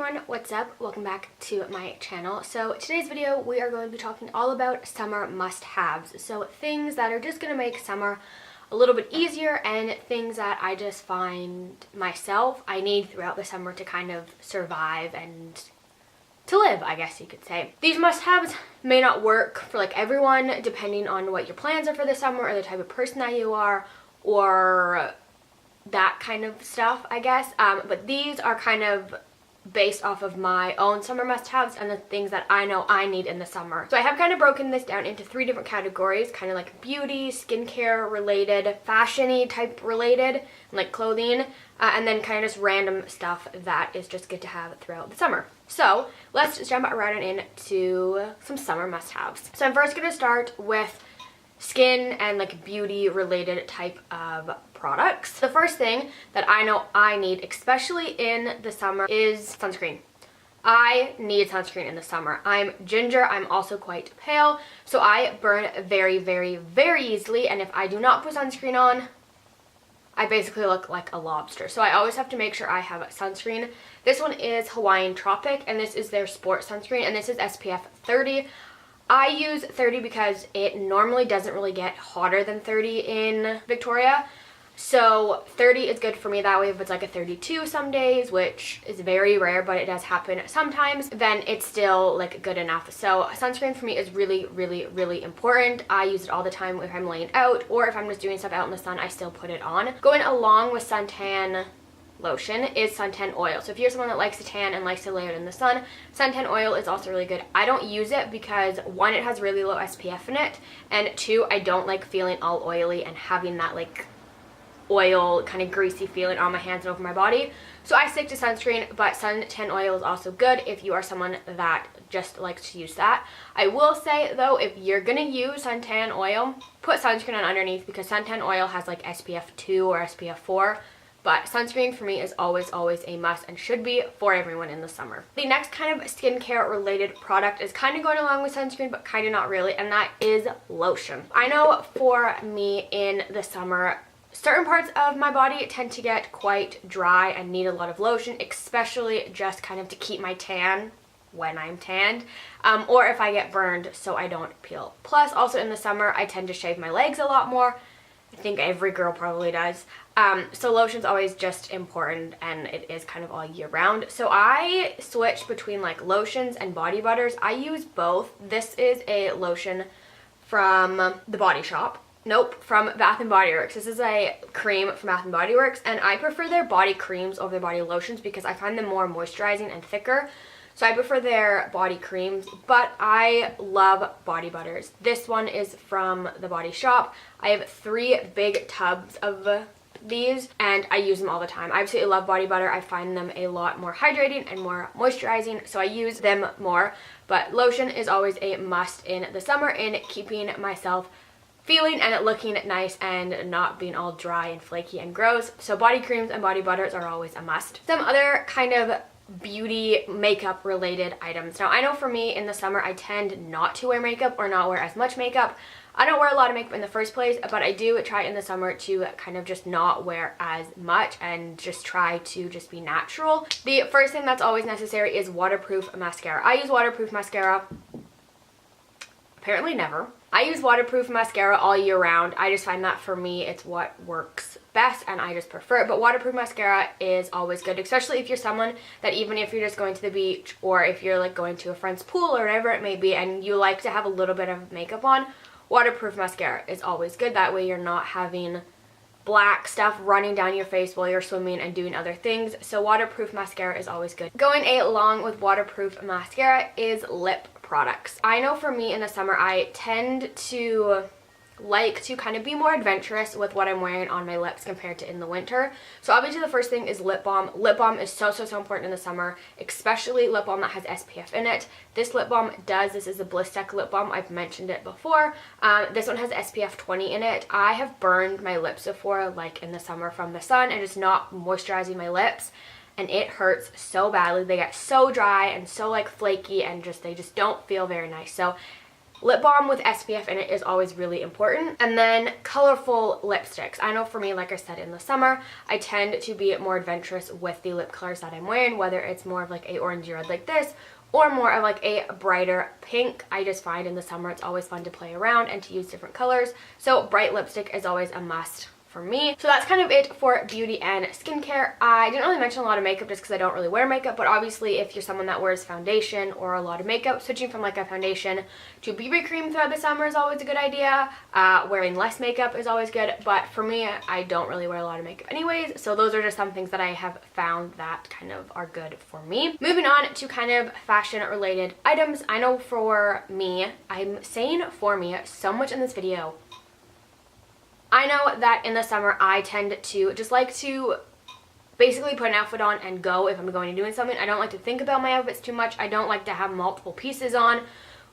everyone, what's up? Welcome back to my channel. So today's video we are going to be talking all about summer must-haves. So things that are just going to make summer a little bit easier and things that I just find myself I need throughout the summer to kind of survive and to live, I guess you could say. These must-haves may not work for like everyone depending on what your plans are for the summer or the type of person that you are or that kind of stuff, I guess. But these are kind of based off of my own summer must-haves and the things that I know I need in the summer. So I have kind of broken this down into 3 different categories, kind of like beauty, skincare related, fashion-y type related, like clothing, and then kind of just random stuff that is just good to have throughout the summer. So let's just jump right on into some summer must-haves. So I'm first going to start with skin and like beauty related type of products. The first thing that I know I need, especially in the summer, is sunscreen. I need sunscreen in the summer. I'm ginger, I'm also quite pale, so I burn very, very, very easily, and if I do not put sunscreen on, I basically look like a lobster. So I always have to make sure I have sunscreen. This one is Hawaiian Tropic, and this is their sport sunscreen, and this is SPF 30. I use 30 because it normally doesn't really get hotter than 30 in Victoria. So 30 is good for me that way. If it's like a 32 some days, which is very rare, but it does happen sometimes, then it's still like good enough. So sunscreen for me is really, really, really important. I use it all the time if I'm laying out or if I'm just doing stuff out in the sun, I still put it on. Going along with suntan lotion is suntan oil. So if you're someone that likes to tan and likes to lay out in the sun, suntan oil is also really good. I don't use it because 1, it has really low SPF in it, and 2, I don't like feeling all oily and having that like oil kind of greasy feeling on my hands and over my body. So I stick to sunscreen, but suntan oil is also good if you are someone that just likes to use that. I will say though, if you're gonna use suntan oil, put sunscreen on underneath because suntan oil has like SPF 2 or SPF 4. But sunscreen for me is always a must and should be for everyone in the summer. The next kind of skincare related product is kind of going along with sunscreen, but kind of not really, and that is lotion. I know for me in the summer, certain parts of my body tend to get quite dry and need a lot of lotion, especially just kind of to keep my tan when I'm tanned, or if I get burned so I don't peel. Plus, also in the summer, I tend to shave my legs a lot more. I think every girl probably does. So lotion's always just important, and it is kind of all year round. So I switch between like lotions and body butters. I use both. This is a lotion from The Body Shop. Nope, from Bath & Body Works. This is a cream from Bath & Body Works, and I prefer their body creams over their body lotions because I find them more moisturizing and thicker. So I prefer their body creams, but I love body butters. This one is from The Body Shop. I have 3 big tubs of these, and I use them all the time. I absolutely love body butter. I find them a lot more hydrating and more moisturizing, so I use them more. But lotion is always a must in the summer in keeping myself feeling and looking nice and not being all dry and flaky and gross. So body creams and body butters are always a must. Some other kind of beauty makeup related items. Now I know for me in the summer I tend not to wear makeup or not wear as much makeup. I don't wear a lot of makeup in the first place, but I do try in the summer to kind of just not wear as much and just try to just be natural. The first thing that's always necessary is waterproof mascara. I use waterproof mascara apparently never. I use waterproof mascara all year round. I just find that for me it's what works best and I just prefer it. But waterproof mascara is always good, especially if you're someone that even if you're just going to the beach or if you're like going to a friend's pool or whatever it may be and you like to have a little bit of makeup on, waterproof mascara is always good. That way you're not having black stuff running down your face while you're swimming and doing other things. So waterproof mascara is always good. Going along with waterproof mascara is lip products. I know for me in the summer I tend to like to kind of be more adventurous with what I'm wearing on my lips compared to in the winter. So obviously the first thing is lip balm. Lip balm is so important in the summer, especially lip balm that has SPF in it. This lip balm this is a Blistex lip balm. I've mentioned it before. This one has SPF 20 in it. I have burned my lips before, like in the summer from the sun and just not moisturizing my lips. And it hurts so badly. They get so dry and so like flaky and they just don't feel very nice. So Lip balm with SPF in it is always really important. And then colorful lipsticks. I know for me, like I said, in the summer, I tend to be more adventurous with the lip colors that I'm wearing, whether it's more of like a orangey red like this, or more of like a brighter pink. I just find in the summer it's always fun to play around and to use different colors. So bright lipstick is always a must for me. So that's kind of it for beauty and skincare. I didn't really mention a lot of makeup just because I don't really wear makeup, but obviously if you're someone that wears foundation or a lot of makeup, switching from like a foundation to BB cream throughout the summer is always a good idea. Wearing less makeup is always good, but for me, I don't really wear a lot of makeup anyways, so those are just some things that I have found that kind of are good for me. Moving on to kind of fashion related items. I know for me, I'm saying for me so much in this video, I know that in the summer I tend to just like to basically put an outfit on and go if I'm going to doing something. I don't like to think about my outfits too much. I don't like to have multiple pieces on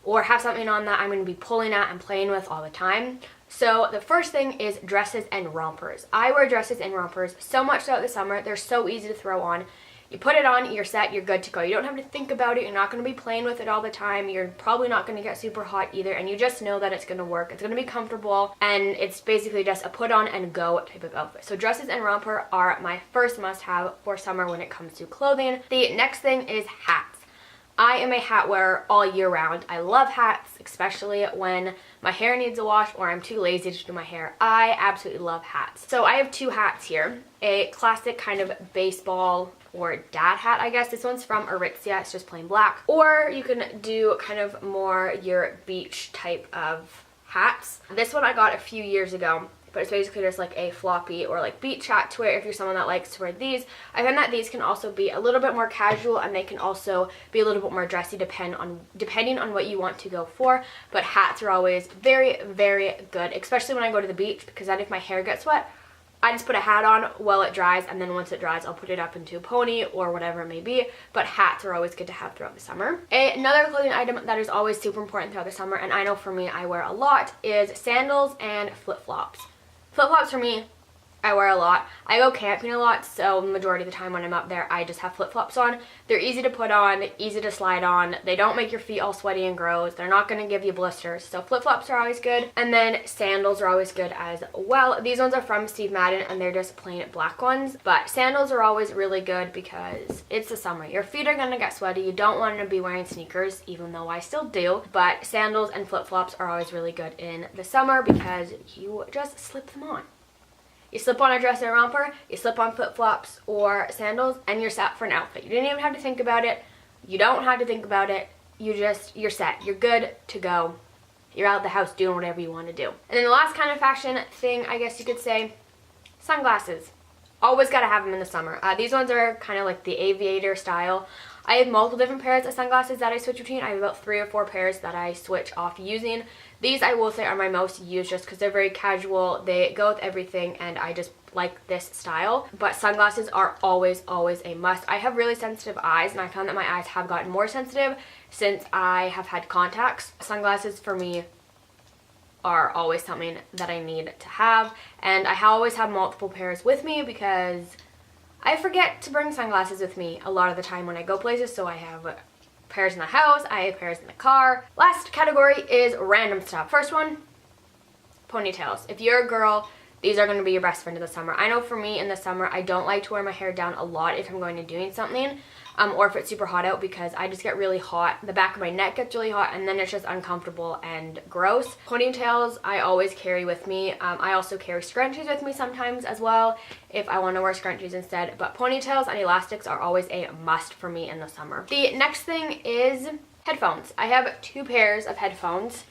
or have something on that I'm going to be pulling at and playing with all the time. So the first thing is dresses and rompers. I wear dresses and rompers so much throughout the summer. They're so easy to throw on. You put it on, you're set, you're good to go. You don't have to think about it. You're not going to be playing with it all the time. You're probably not going to get super hot either, and you just know that it's going to work. It's going to be comfortable, and it's basically just a put on and go type of outfit. So dresses and romper are my first must-have for summer when it comes to clothing. The next thing is hats. I am a hat wearer all year round. I love hats, especially when my hair needs a wash or I'm too lazy to do my hair. I absolutely love hats. So I have two hats here. A classic kind of baseball or dad hat, I guess. This one's from Aritzia. It's just plain black. Or you can do kind of more your beach type of hats. This one I got a few years ago, but it's basically just like a floppy or like beach hat to wear if you're someone that likes to wear these. I find that these can also be a little bit more casual, and they can also be a little bit more dressy depending on what you want to go for. But hats are always very, very good, especially when I go to the beach, because then if my hair gets wet, I just put a hat on while it dries, and then once it dries, I'll put it up into a pony or whatever it may be. But hats are always good to have throughout the summer. Another clothing item that is always super important throughout the summer, and I know for me I wear a lot, is sandals and flip-flops. Flip-flops for me, I wear a lot. I go camping a lot, so majority of the time when I'm up there, I just have flip-flops on. They're easy to put on, easy to slide on. They don't make your feet all sweaty and gross. They're not going to give you blisters, so flip-flops are always good. And then sandals are always good as well. These ones are from Steve Madden, and they're just plain black ones. But sandals are always really good because it's the summer. Your feet are going to get sweaty. You don't want to be wearing sneakers, even though I still do. But sandals and flip-flops are always really good in the summer because you just slip them on. You slip on a dress and a romper, you slip on flip-flops or sandals, and you're set for an outfit. You didn't even have to think about it. You don't have to think about it. You're set. You're good to go. You're out the house doing whatever you want to do. And then the last kind of fashion thing, I guess you could say, sunglasses. Always got to have them in the summer. These ones are kind of like the aviator style. I have multiple different pairs of sunglasses that I switch between. I have about 3 or 4 pairs that I switch off using. These I will say are my most used just because they're very casual. They go with everything, and I just like this style. But sunglasses are always, always a must. I have really sensitive eyes, and I found that my eyes have gotten more sensitive since I have had contacts. Sunglasses for me are always something that I need to have, and I always have multiple pairs with me because I forget to bring sunglasses with me a lot of the time when I go places. So I have pairs in the house, I have pairs in the car. Last category is random stuff. First one, ponytails. If you're a girl, these are going to be your best friend in the summer. I know for me in the summer, I don't like to wear my hair down a lot if I'm going to doing something, or if it's super hot out, because I just get really hot. The back of my neck gets really hot, and then it's just uncomfortable and gross. Ponytails I always carry with me. I also carry scrunchies with me sometimes as well if I want to wear scrunchies instead. But ponytails and elastics are always a must for me in the summer. The next thing is headphones. I have 2 pairs of headphones.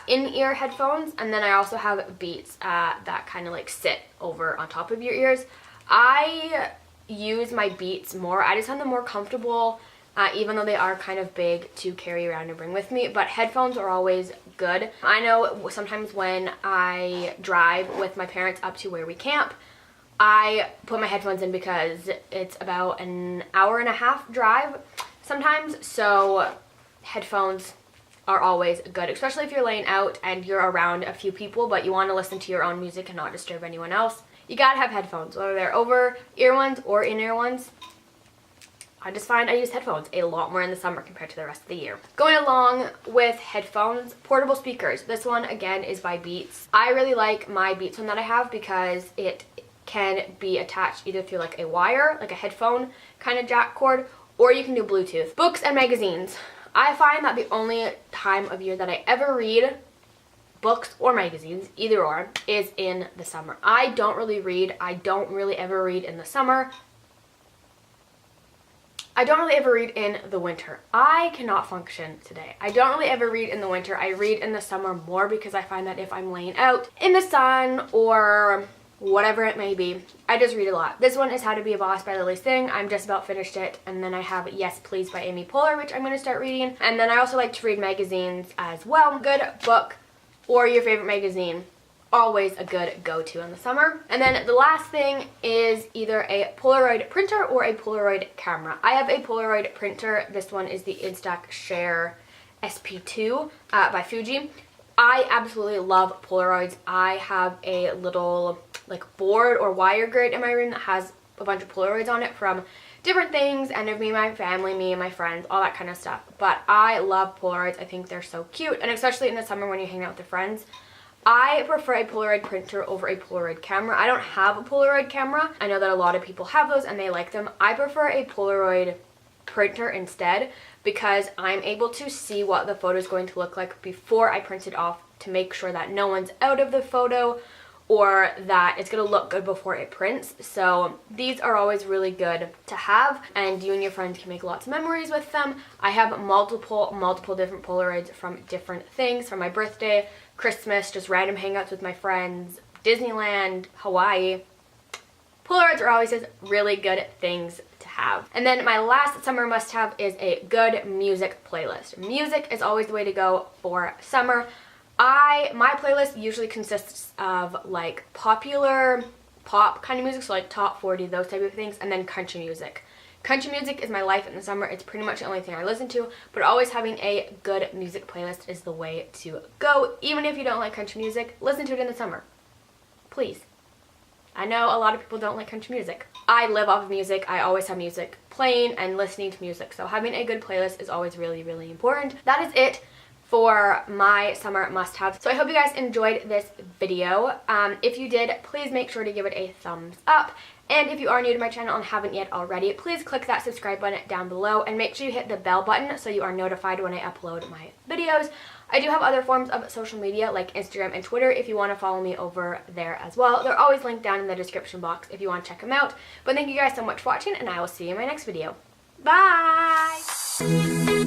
In-ear headphones, and then I also have Beats that kind of like sit over on top of your ears. I use my Beats more. I just find them more comfortable, even though they are kind of big to carry around and bring with me. But headphones are always good. I know sometimes when I drive with my parents up to where we camp, I put my headphones in because it's about an hour and a half drive sometimes, so headphones are always good, especially if you're laying out and you're around a few people but you want to listen to your own music and not disturb anyone else. You gotta have headphones, whether they're over-ear ones or in-ear ones. I just find I use headphones a lot more in the summer compared to the rest of the year. Going along with headphones, portable speakers. This one again is by Beats. I really like my Beats one that I have because it can be attached either through like a wire, like a headphone kind of jack cord, or you can do Bluetooth. Books and magazines. I find that the only time of year that I ever read books or magazines, either or, is in the summer. I don't really read. I don't really ever read in the summer. I don't really ever read in the winter. I cannot function today. I don't really ever read in the winter. I read in the summer more because I find that if I'm laying out in the sun or whatever it may be, I just read a lot. This one is How to Be a Boss by Lily Singh. I'm just about finished it. And then I have Yes Please by Amy Poehler, which I'm going to start reading. And then I also like to read magazines as well. Good book or your favorite magazine, always a good go-to in the summer. And then the last thing is either a Polaroid printer or a Polaroid camera. I have a Polaroid printer. This one is the Instax SP2 by Fuji. I absolutely love Polaroids. I have a little like board or wire grid in my room that has a bunch of Polaroids on it from different things, and of me and my family, me and my friends, all that kind of stuff. But I love Polaroids. I think they're so cute, and especially in the summer when you hang out with your friends. I prefer a Polaroid printer over a Polaroid camera. I don't have a Polaroid camera. I know that a lot of people have those and they like them. I prefer a Polaroid printer instead because I'm able to see what the photo is going to look like before I print it off to make sure that no one's out of the photo or that it's going to look good before it prints. So these are always really good to have, and you and your friends can make lots of memories with them. I have multiple different Polaroids from different things, from my birthday, Christmas, just random hangouts with my friends, Disneyland, Hawaii. Polaroids are always just really good things to have. And then my last summer must-have is a good music playlist. Music is always the way to go for summer. My playlist usually consists of like popular pop kind of music, so like top 40, those type of things, and then country music. Country music is my life in the summer. It's pretty much the only thing I listen to, but always having a good music playlist is the way to go. Even if you don't like country music, listen to it in the summer. Please. I know a lot of people don't like country music. I live off of music. I always have music playing and listening to music, so having a good playlist is always really, really important. That is it for my summer must-have. So I hope you guys enjoyed this video. If you did, please make sure to give it a thumbs up. And if you are new to my channel and haven't yet already, please click that subscribe button down below and make sure you hit the bell button so you are notified when I upload my videos. I do have other forms of social media like Instagram and Twitter if you want to follow me over there as well. They're always linked down in the description box if you want to check them out. But thank you guys so much for watching, and I will see you in my next video. Bye!